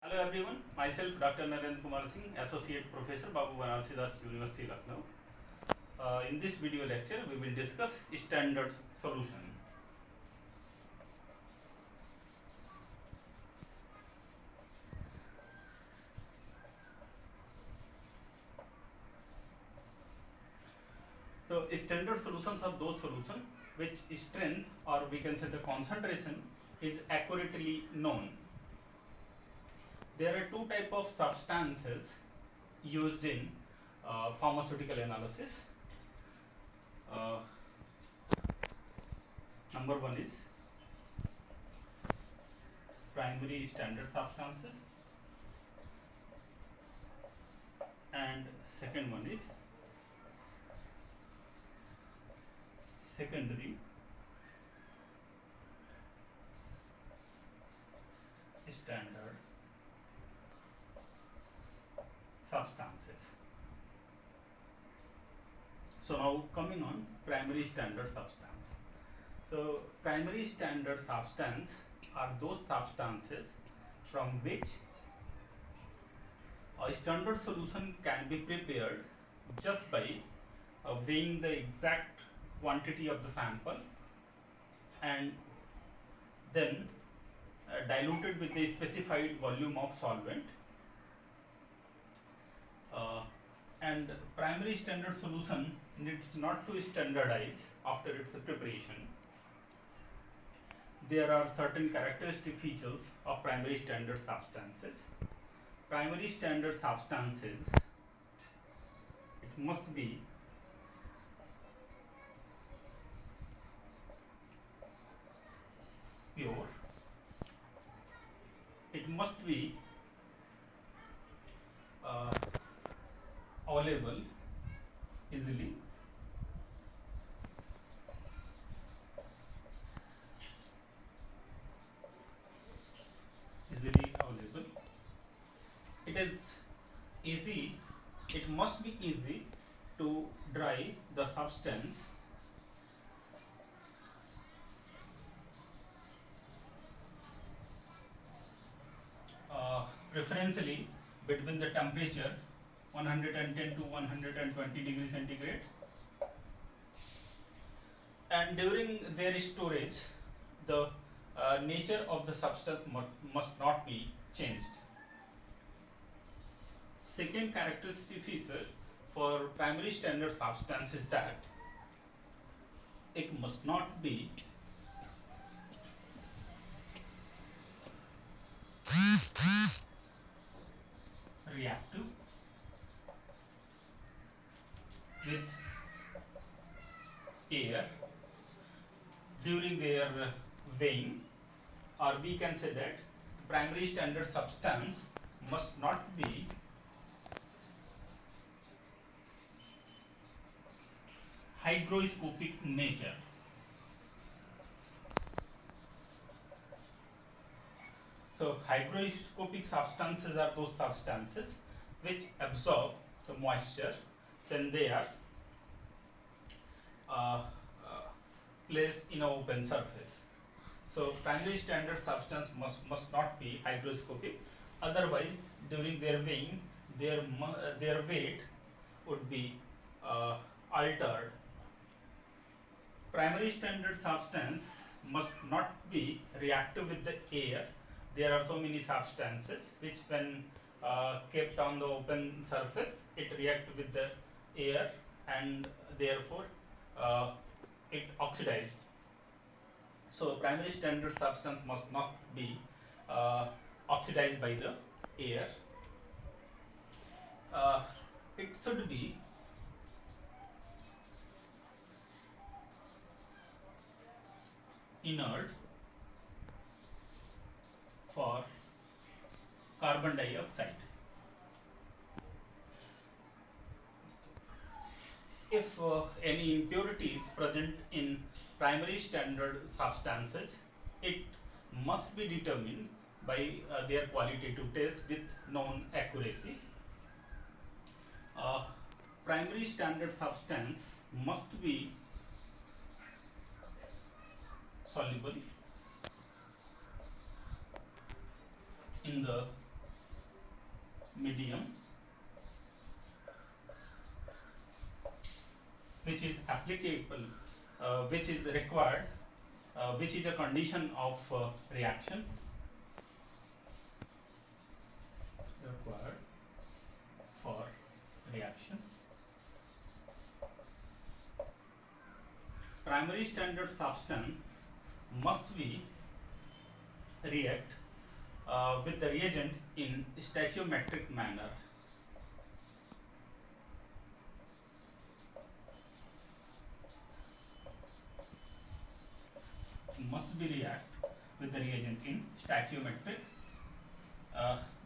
Hello everyone, myself Dr. Narendra Kumar Singh, Associate Professor, Babu Banarsi Das University, Lucknow. In this video lecture, we will discuss standard solution. So, standard solutions are those solutions which strength or we can say the concentration is accurately known. There are two types of substances used in pharmaceutical analysis. Number one is primary standard substances, and second one is secondary standard substances. So now coming on primary standard substance. So primary standard substance are those substances from which a standard solution can be prepared just by weighing the exact quantity of the sample and then diluted with the specified volume of solvent. And primary standard solution needs not to standardize after its preparation. There are certain characteristic features of primary standard substances. Primary standard substances, it must be pure, it must be available easily, available. It is easy, it must be easy to dry the substance preferentially between the temperature 110 to 120 degrees centigrade, and during their storage the nature of the substance must not be changed. Second characteristic feature for primary standard substance is that it must not be reactive with air during their weighing, or we can say that primary standard substance must not be hygroscopic nature. So hygroscopic substances are those substances which absorb the moisture when they are placed in an open surface. So primary standard substance must not be hygroscopic, otherwise during their weighing their weight would be altered. Primary standard substance must not be reactive with the air. There are so many substances which when kept on the open surface it reacts with the air and therefore it oxidized. So primary standard substance must not be oxidized by the air. It should be inert for carbon dioxide. If any impurity is present in primary standard substances, it must be determined by their qualitative test with known accuracy. Primary standard substance must be soluble in the applicable, which is required, which is a condition of reaction required for reaction. Primary standard substance must be react with the reagent in stoichiometric manner. Must be react with the reagent in stoichiometric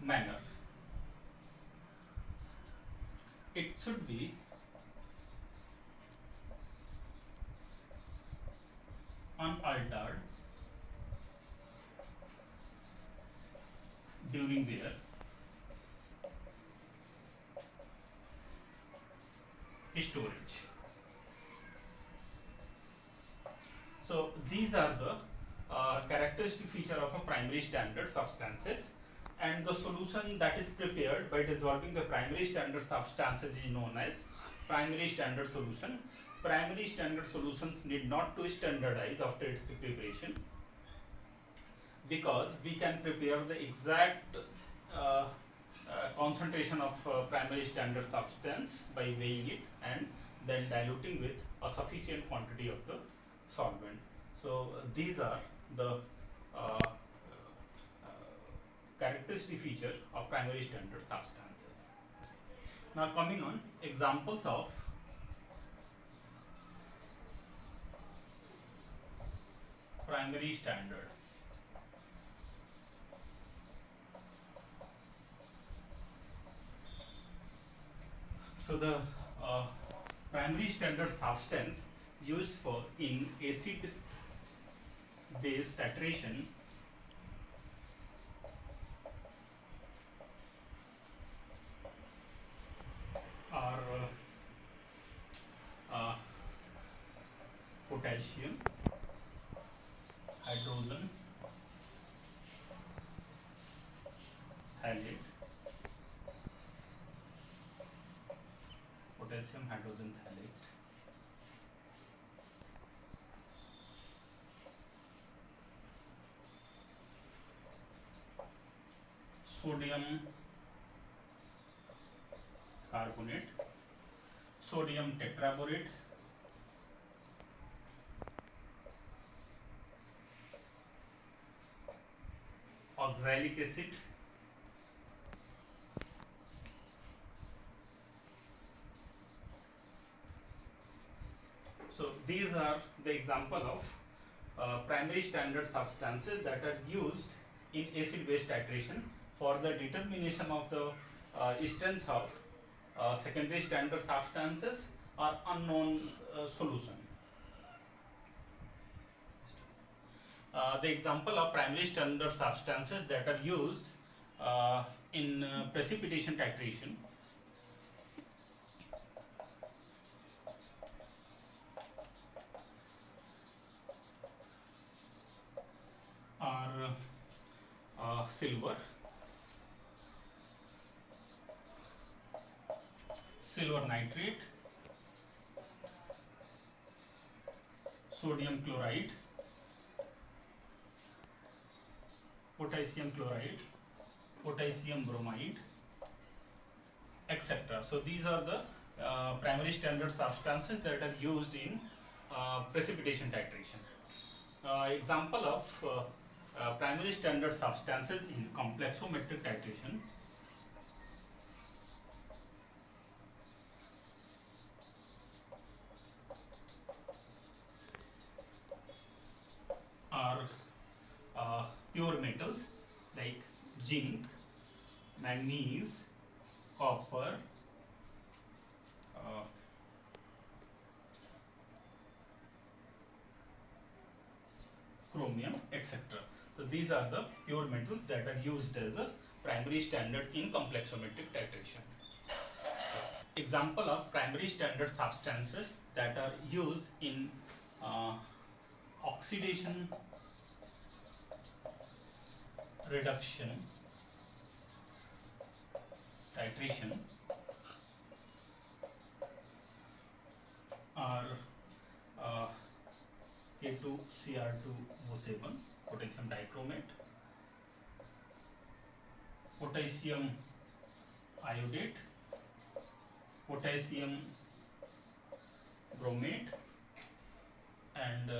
manner. It should be unaltered during their storage. So these are the characteristic feature of a primary standard substances, and the solution that is prepared by dissolving the primary standard substances is known as primary standard solution. Primary standard solutions need not to standardize after its preparation, because we can prepare the exact concentration of primary standard substance by weighing it and then diluting with a sufficient quantity of the solvent. So these are the characteristic feature of primary standard substances. Now coming on examples of primary standard. So the primary standard substance used for in acid base titration are potassium, hydrogen halide, potassium hydrogen halide, sodium carbonate, sodium tetraborate, oxalic acid, so these are the example of primary standard substances that are used in acid base titration for the determination of the strength of secondary standard substances or unknown solution. The example of primary standard substances that are used in precipitation titration are silver, silver nitrate, sodium chloride, potassium chloride, potassium bromide, etc. So these are the primary standard substances that are used in precipitation titration. Example of primary standard substances in complexometric titration are pure metals like zinc, manganese, copper, chromium, etc. So these are the pure metals that are used as a primary standard in complexometric titration. Example of primary standard substances that are used in oxidation reduction titration are K2Cr2O7, potassium dichromate, potassium iodate, potassium bromate, and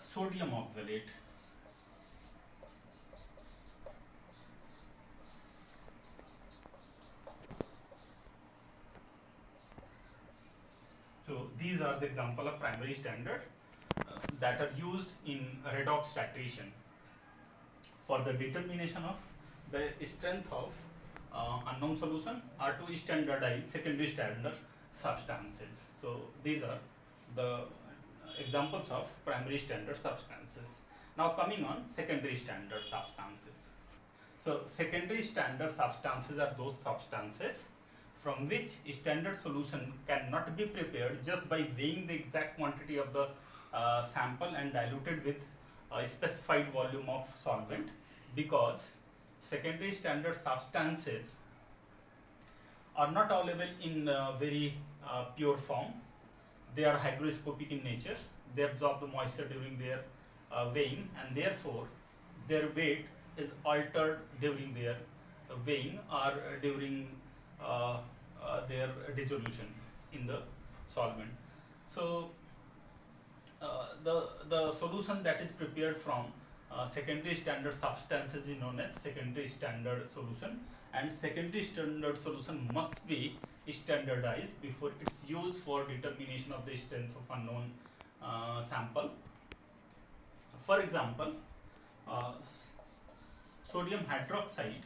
sodium oxalate. So these are the example of primary standard that are used in redox titration for the determination of the strength of unknown solution or to standardize secondary standard substances. So these are the examples of primary standard substances. Now coming on secondary standard substances. So secondary standard substances are those substances from which standard solution cannot be prepared just by weighing the exact quantity of the sample and diluted with a specified volume of solvent, because secondary standard substances are not available in very pure form. They are hygroscopic in nature. They absorb the moisture during their weighing, and therefore their weight is altered during their weighing or during their dissolution in the solvent. So the solution that is prepared from secondary standard substances is known as secondary standard solution, and secondary standard solution must be standardized before its used for determination of the strength of unknown sample. For example, sodium hydroxide,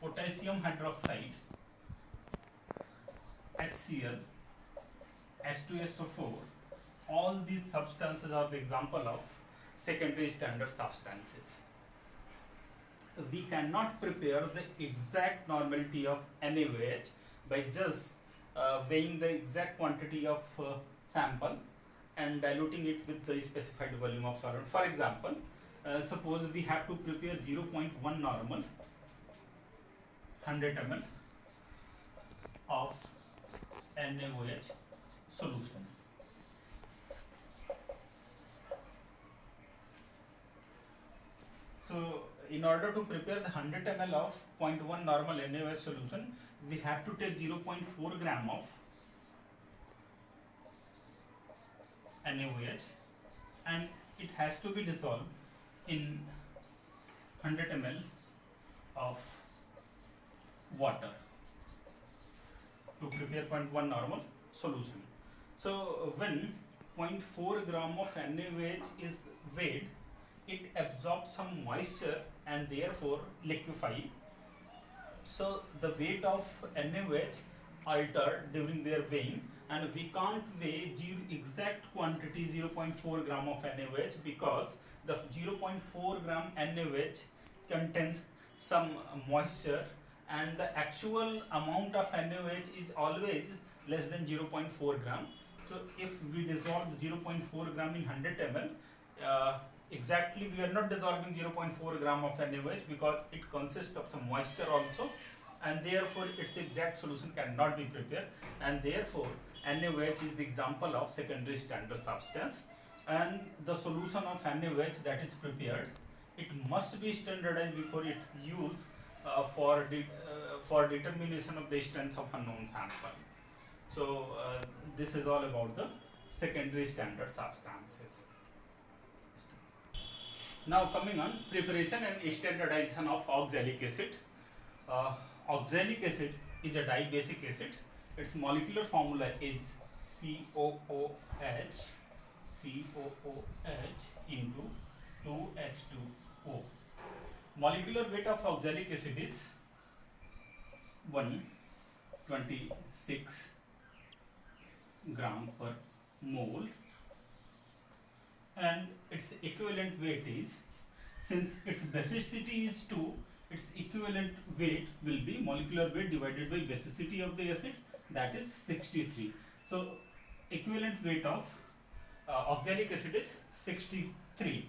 potassium hydroxide, HCl, H2SO4, all these substances are the example of secondary standard substances. We cannot prepare the exact normality of NaOH by just weighing the exact quantity of sample and diluting it with the specified volume of solvent. For example, suppose we have to prepare 0.1 normal 100 ml of NaOH solution. So in order to prepare the 100 ml of 0.1 normal NaOH solution, we have to take 0.4 gram of NaOH, and it has to be dissolved in 100 ml of water to prepare 0.1 normal solution. So when 0.4 gram of NaOH is weighed, it absorbs some moisture and therefore liquefy. So the weight of NaOH altered during their weighing, and we can't weigh exact quantity 0.4 gram of NaOH because the 0.4 gram NaOH contains some moisture, and the actual amount of NaOH is always less than 0.4 gram. So if we dissolve 0.4 gram in 100 ml, exactly we are not dissolving 0.4 gram of NaOH because it consists of some moisture also, and therefore its exact solution cannot be prepared, and therefore NaOH is the example of secondary standard substance. And the solution of NaOH that is prepared, it must be standardized before its use for determination of the strength of unknown sample. So this is all about the secondary standard substances. Now coming on preparation and standardization of oxalic acid. Oxalic acid is a dibasic acid. Its molecular formula is COOH into 2H2O. Molecular weight of oxalic acid is 126 gram per mole, and its equivalent weight is, since its basicity is 2, its equivalent weight will be molecular weight divided by basicity of the acid, that is 63. So equivalent weight of oxalic acid is 63.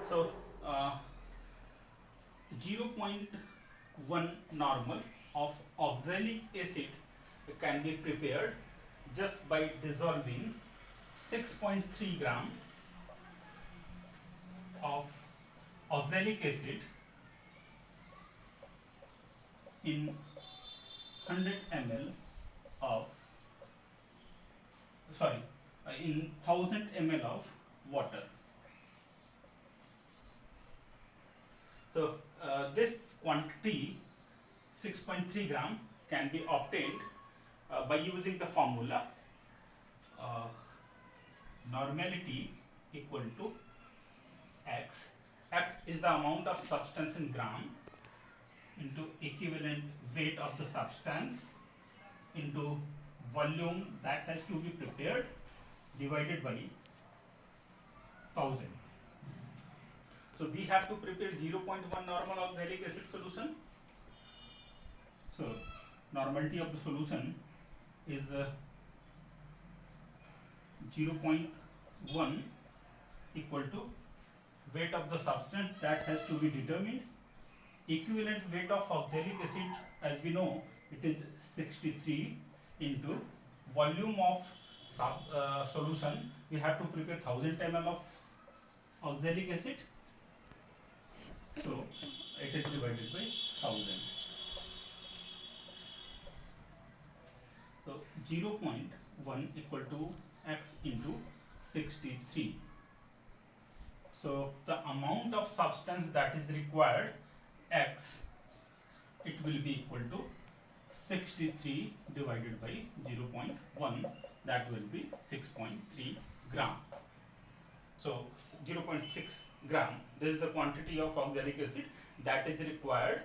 So 0.1 normal of oxalic acid can be prepared just by dissolving 6.3 gram of oxalic acid in 100 ml of in 1000 ml of water. So this quantity 6.3 gram can be obtained by using the formula normality equal to x. X is the amount of substance in gram into equivalent weight of the substance into volume that has to be prepared divided by 1000. So we have to prepare 0.1 normal oxalic acid solution. So normality of the solution is 0.1 equal to weight of the substance that has to be determined. Equivalent weight of oxalic acid, as we know, it is 63 into volume of solution. We have to prepare 1000 ml of oxalic acid. So it is divided by 1000. So 0.1 equal to x into 63. So the amount of substance that is required, x, it will be equal to 63 divided by 0.1, that will be 6.3 gram. So 0.6 gram, this is the quantity of oxalic acid that is required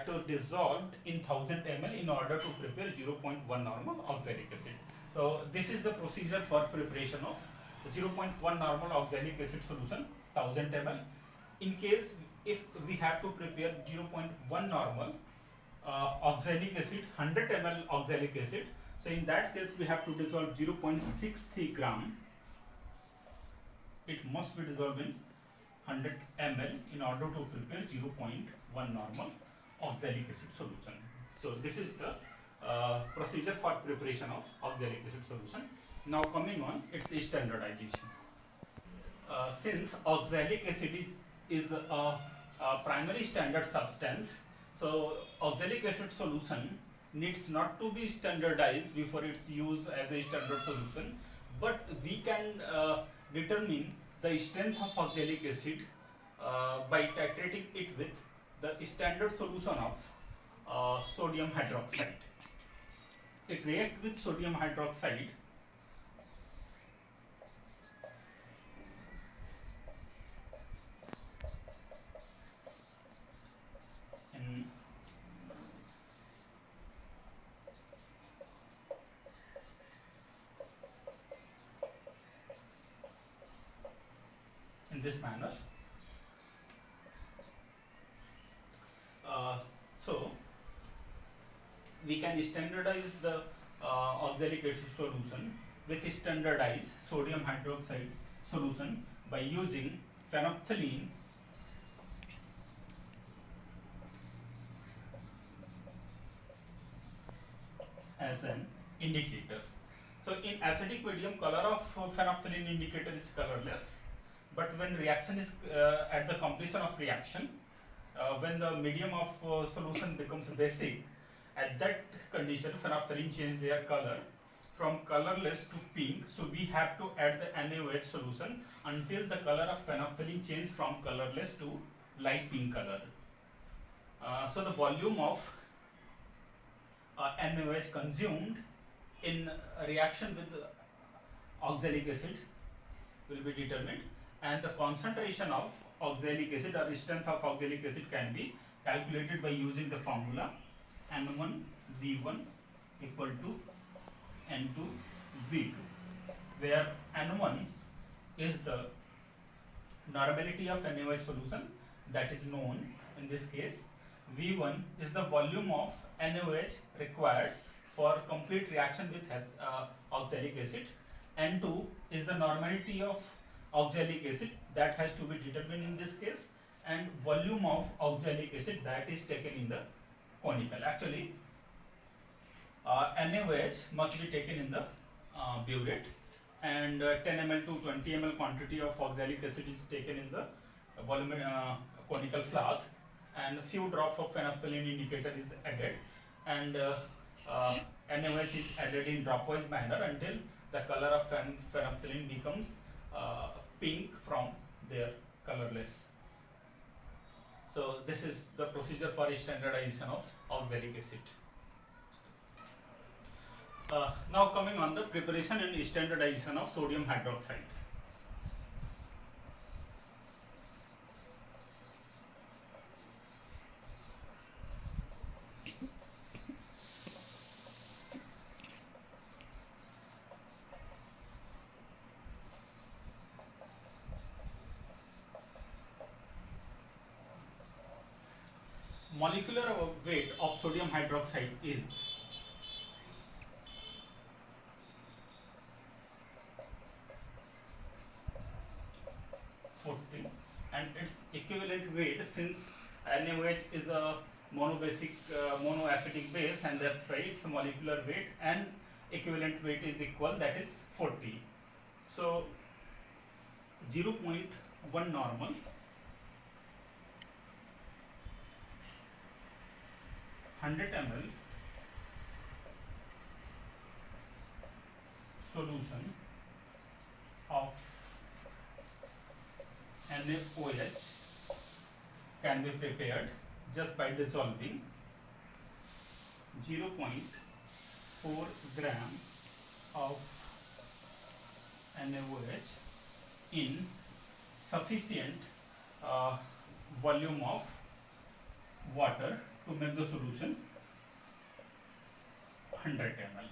to dissolve in 1000 ml in order to prepare 0.1 normal oxalic acid. So this is the procedure for preparation of 0.1 normal oxalic acid solution 1000 ml. In case if we have to prepare 0.1 normal oxalic acid 100 ml oxalic acid, so in that case we have to dissolve 0.63 gram. It must be dissolved in 100 ml in order to prepare 0.1 normal oxalic acid solution. So this is the procedure for preparation of oxalic acid solution. Now coming on its standardization. Since oxalic acid is a primary standard substance, so oxalic acid solution needs not to be standardized before its use as a standard solution, but we can determine the strength of oxalic acid by titrating it with the standard solution of sodium hydroxide. It reacts with sodium hydroxide in this manner. So we can standardize the oxalic acid solution with standardized sodium hydroxide solution by using phenolphthalein as an indicator. So in acidic medium, color of phenolphthalein indicator is colorless, but when reaction is at the completion of reaction, when the medium of solution becomes basic, at that condition phenolphthalein change their color from colorless to pink. So we have to add the NaOH solution until the color of phenolphthalein change from colorless to light pink color. So the volume of NaOH consumed in reaction with oxalic acid will be determined, and the concentration of oxalic acid or strength of oxalic acid can be calculated by using the formula N1V1 equal to N2V2, where N1 is the normality of NaOH solution that is known in this case. V1 is the volume of NaOH required for complete reaction with oxalic acid. N2 is the normality of oxalic acid that has to be determined in this case, and volume of oxalic acid that is taken in the conical. Actually, NaOH must be taken in the burette, and 10 ml to 20 ml quantity of oxalic acid is taken in the conical flask, and a few drops of phenolphthalein indicator is added, and NaOH is added in dropwise manner until the color of phenolphthalein becomes pink from their colorless. So this is the procedure for standardization of oxalic acid. Now coming on the preparation and standardization of sodium hydroxide. Molecular weight of sodium hydroxide is 40, and its equivalent weight, since NaOH is a monoacidic base, and that's why its molecular weight and equivalent weight is equal, that is 40. So 0.1 normal, 100 ml solution of NaOH can be prepared just by dissolving 0.4 gram of NaOH in sufficient volume of water to make the solution 100 ml.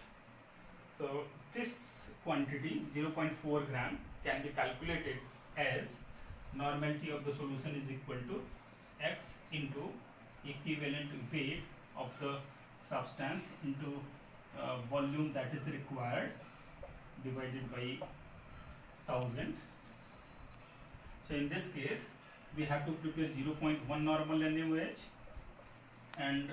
So this quantity 0.4 gram can be calculated as normality of the solution is equal to X into equivalent weight of the substance into volume that is required divided by 1000. So in this case we have to prepare 0.1 normal NaOH, and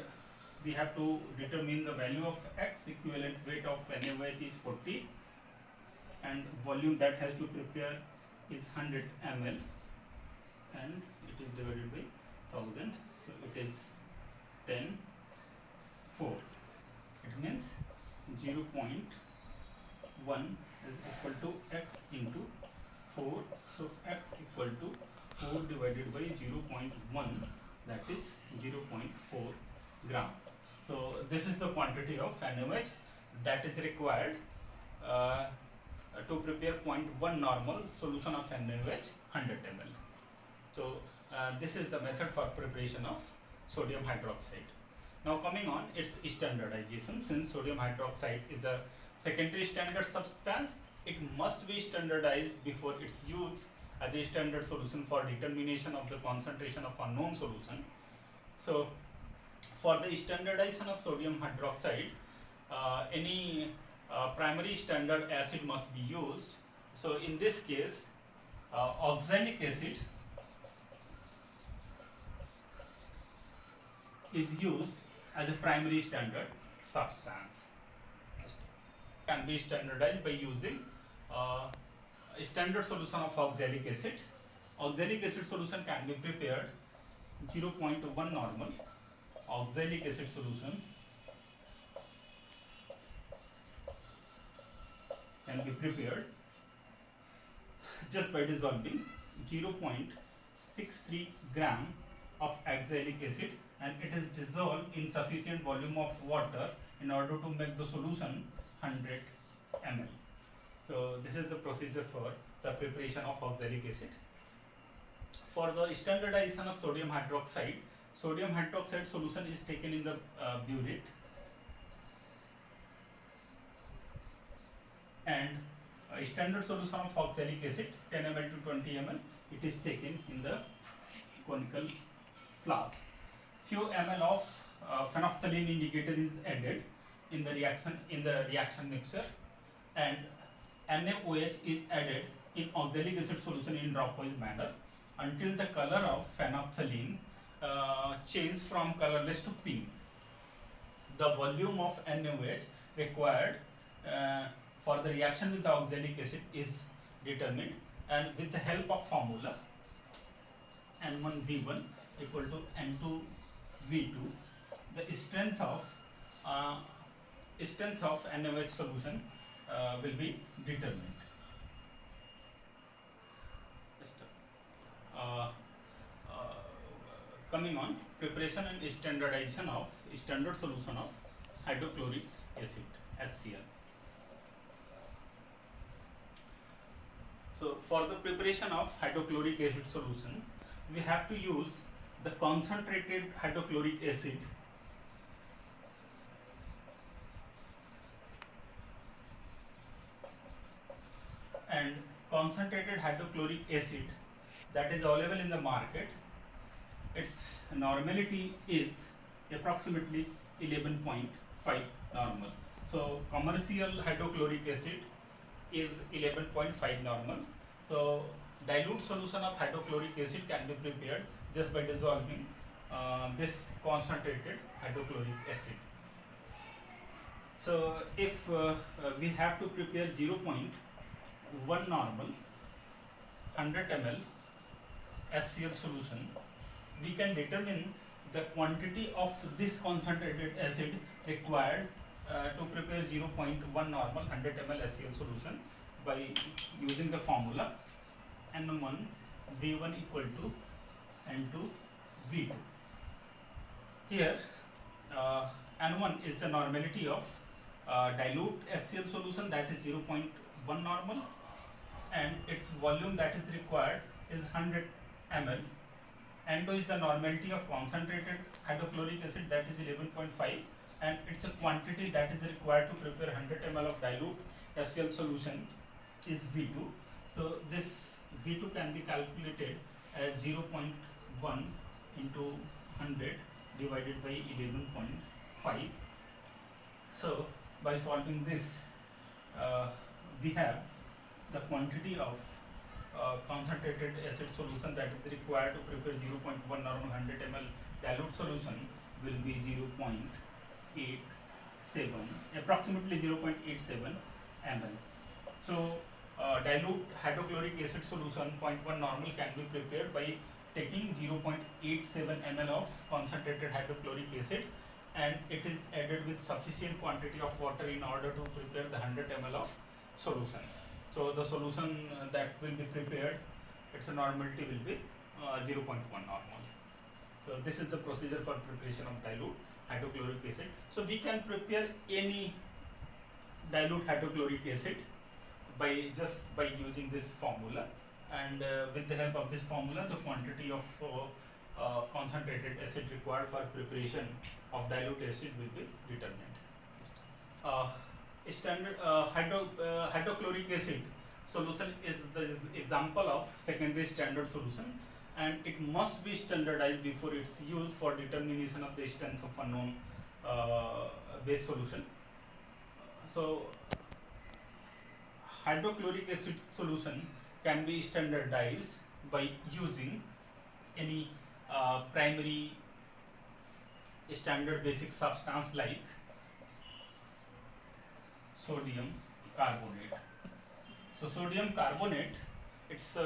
we have to determine the value of X. Equivalent weight of NaOH is 40, and volume that has to prepare is 100 ml, and it is divided by 1000, so it is 10 4. It means 0.1 is equal to X into 4, so X equal to 4 divided by 0.1, that is 0.4 gram. So this is the quantity of NaOH that is required to prepare 0.1 normal solution of NaOH 100 ml. So this is the method for preparation of sodium hydroxide. Now coming on its standardization, since sodium hydroxide is a secondary standard substance, it must be standardized before its use as a standard solution for determination of the concentration of unknown solution. So for the standardization of sodium hydroxide, any primary standard acid must be used. So in this case, oxalic acid is used as a primary standard substance. Can be standardized by using a standard solution of oxalic acid. Oxalic acid solution can be prepared 0.1 normal oxalic acid solution can be prepared just by dissolving 0.63 gram of oxalic acid, and it is dissolved in sufficient volume of water in order to make the solution 100 ml. So this is the procedure for the preparation of oxalic acid. For the standardization of sodium hydroxide solution is taken in the burette, and a standard solution of oxalic acid 10 ml to 20 ml, it is taken in the conical flask. Few ml of phenolphthalein indicator is added in the reaction mixture, and NaOH is added in oxalic acid solution in dropwise manner until the color of phenolphthalein change from colorless to pink. The volume of NaOH required for the reaction with the oxalic acid is determined, and with the help of formula N1V1 equal to N2V2, the strength of NaOH solution will be determined. Uh, uh, Coming on, preparation and standardization of standard solution of hydrochloric acid HCl. So for the preparation of hydrochloric acid solution, we have to use the concentrated hydrochloric acid and concentrated hydrochloric acid that is available in the market. Its normality is approximately 11.5 normal. So commercial hydrochloric acid is 11.5 normal. So dilute solution of hydrochloric acid can be prepared just by dissolving this concentrated hydrochloric acid. So if we have to prepare 0.1 normal 100 ml HCl solution, we can determine the quantity of this concentrated acid required to prepare 0.1 normal 100 ml HCl solution by using the formula N1 V1 equal to N2 V2. Here N1 is the normality of dilute HCl solution, that is 0.1 normal, and its volume that is required is 100 ml. N2 is the normality of concentrated hydrochloric acid, that is 11.5, and it's a quantity that is required to prepare 100 ml of dilute HCl solution is V2. So this V2 can be calculated as 0.1 into 100 divided by 11.5. So by solving this, we have the quantity of concentrated acid solution that is required to prepare 0.1 normal 100 ml dilute solution will be 0.87, approximately 0.87 ml. So dilute hydrochloric acid solution 0.1 normal can be prepared by taking 0.87 ml of concentrated hydrochloric acid, and it is added with sufficient quantity of water in order to prepare the 100 ml of solution. So the solution that will be prepared, its normality will be 0.1 normal. So this is the procedure for preparation of dilute hydrochloric acid. So we can prepare any dilute hydrochloric acid by using this formula, and with the help of this formula, the quantity of concentrated acid required for preparation of dilute acid will be determined. Standard hydrochloric acid solution is the example of secondary standard solution, and it must be standardized before its use for determination of the strength of a known base solution. So hydrochloric acid solution can be standardized by using any primary standard basic substance like sodium carbonate. So sodium carbonate, its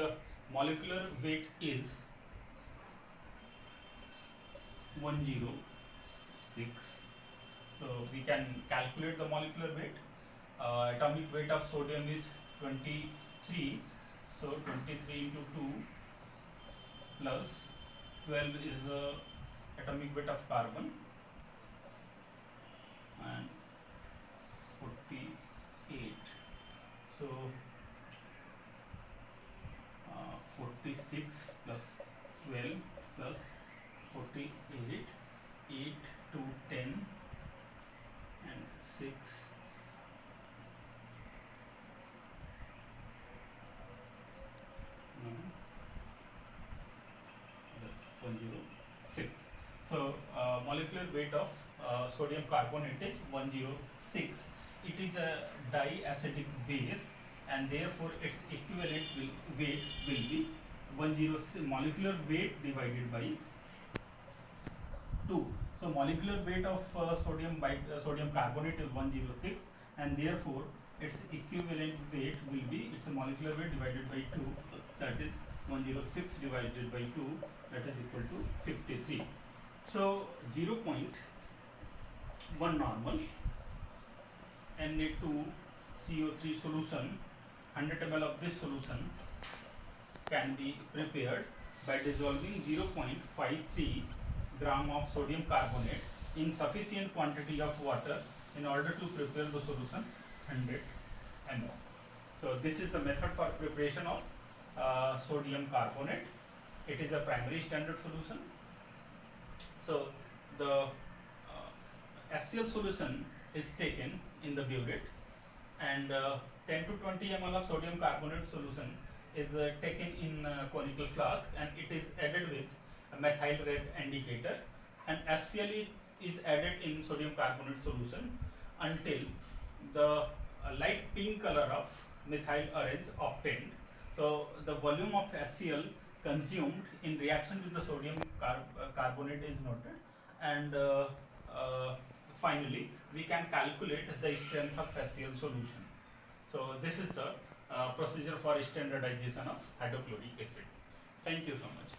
molecular weight is 106. So we can calculate the molecular weight. Atomic weight of sodium is 23. So 23 into 2 plus 12 is the atomic weight of carbon, and 48. So 46 plus 12 plus 48, 8 to 10 and 6. That's 106. So molecular weight of sodium carbonate is 106. It is a diacidic base, and therefore its equivalent weight will be 106, molecular weight divided by 2. So molecular weight of sodium carbonate is 106, and therefore its equivalent weight will be, its molecular weight divided by 2, that is 106 divided by 2, that is equal to 53. So 0.1 normal Na2CO3 solution, 100 ml of this solution can be prepared by dissolving 0.53 gram of sodium carbonate in sufficient quantity of water in order to prepare the solution 100 ml. So this is the method for preparation of sodium carbonate. It is a primary standard solution. So the HCl solution is taken in the burette, and 10 to 20 ml of sodium carbonate solution is taken in conical flask, and it is added with a methyl red indicator, and HCl is added in sodium carbonate solution until the light pink color of methyl orange obtained. So the volume of HCl consumed in reaction with the sodium carbonate is noted, and finally we can calculate the strength of HCl solution. So this is the procedure for standardization of hydrochloric acid. Thank you so much.